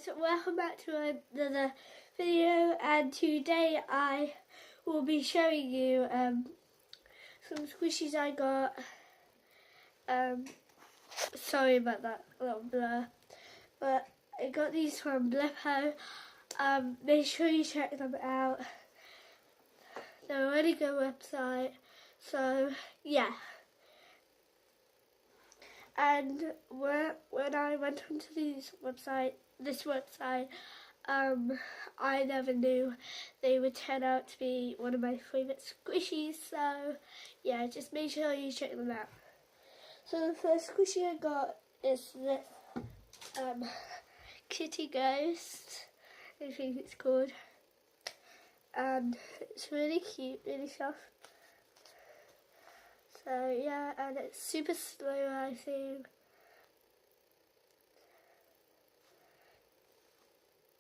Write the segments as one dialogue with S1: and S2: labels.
S1: So welcome back to another video, and today I will be showing you some squishies I got. Sorry about that little blur, but I got these from Blippo. Make sure you check them out. They're a really good website, so yeah. And when I went onto this website, I never knew they would turn out to be one of my favourite squishies. So yeah, just make sure you check them out. So the first squishy I got is the Kitty Ghost, I think it's called, and it's really cute, really soft. So yeah, and it's super slow, I think.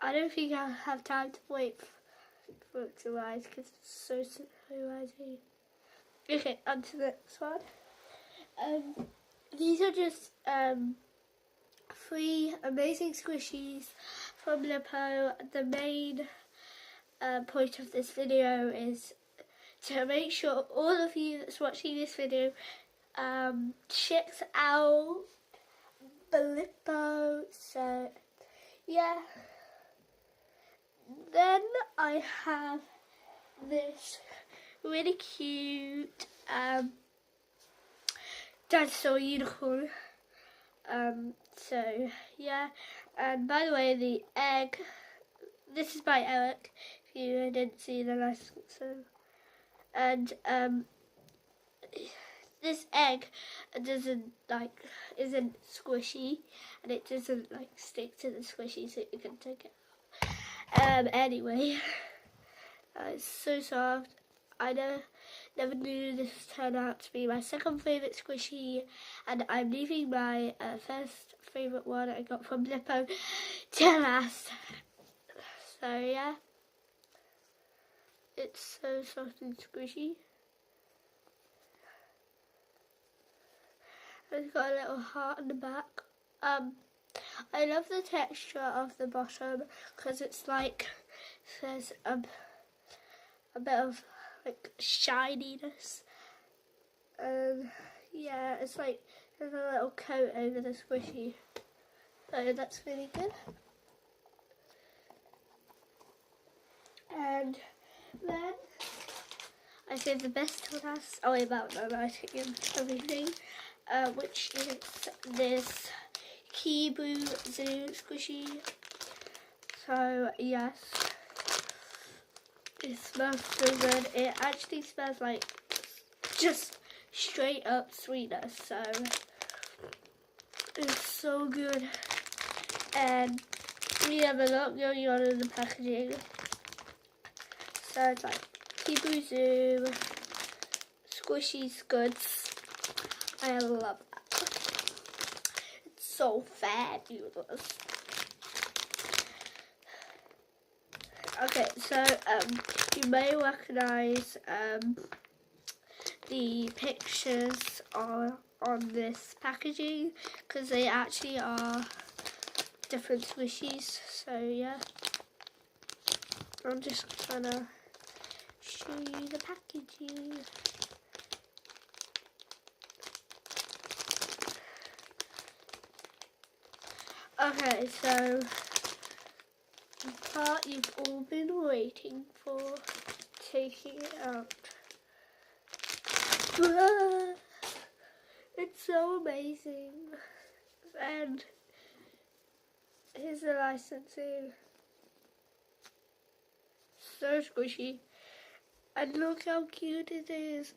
S1: I don't think I'll have time to wait for it to rise because it's so slow rising. Okay, on to the next one. These are just 3 amazing squishies from Blippo. The main point of this video is to make sure all of you that's watching this video checks out blippo. So yeah. Then I have this really cute dinosaur unicorn. So yeah, and by the way, the egg, this is by Eric, if you didn't see the last one. And this egg isn't squishy, and it doesn't stick to the squishy, so you can take it. Anyway, it's so soft. I never knew this turned out to be my second favourite squishy, and I'm leaving my first favourite one I got from Blippo to last. So yeah, it's so soft and squishy. It's got a little heart on the back. I love the texture of the bottom because it's there's a bit of shininess. Yeah, it's there's a little coat over the squishy. So that's really good. And then I saved the best to last. Oh, about the writing and everything, which is this Kibu Zoo squishy. So yes, it smells so good. It actually smells like just straight up sweetness. So it's so good, and we have a lot going on in the packaging. So it's Kibu Zoo squishy goods. I love that. So fabulous. Okay, so you may recognize the pictures on this packaging because they actually are different squishies. So yeah, I'm just gonna show you the packaging. Okay, so the part you've all been waiting for, taking it out. It's so amazing. And here's the licensing. So squishy. And look how cute it is.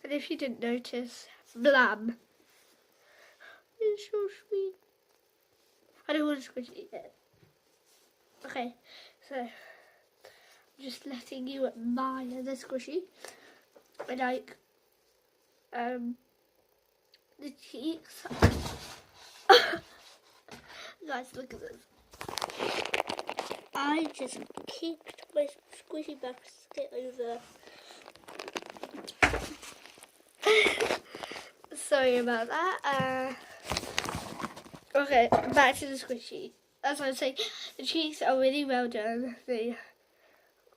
S1: And if you didn't notice, blam. It's so sweet. I don't want to squishy it. Okay, so I'm just letting you admire the squishy. I the cheeks. Guys, look at this. I just kicked my squishy basket over. Sorry about that. Okay, back to the squishy. as I was saying, the cheeks are really well done. They're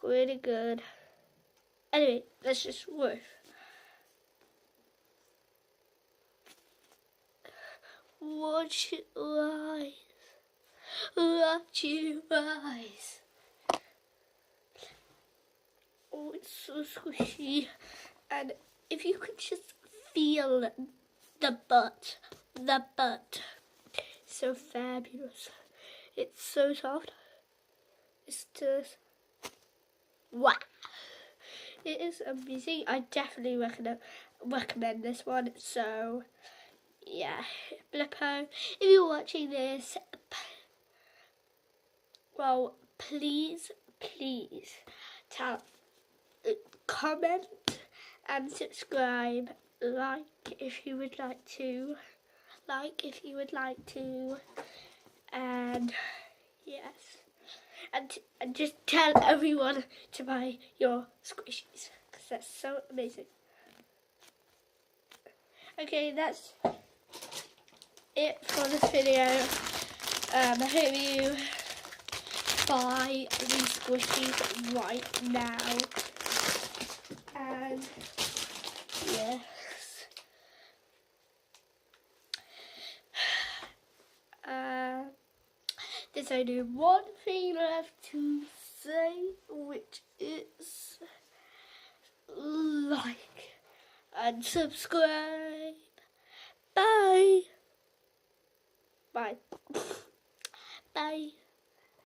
S1: really good. Anyway, let's just work. Watch your eyes. Watch your eyes. Oh, it's so squishy. And if you could just feel the butt. So fabulous. It's so soft. It's just wow. It is amazing. I definitely recommend this one. So yeah, Blippo, if you're watching this, well, please comment and subscribe. Like if you would like to. And yes, and just tell everyone to buy your squishies because that's so amazing. Okay, that's it for this video. I hope you buy these squishies right now. And yes. There's only one thing left to say, which is like and subscribe.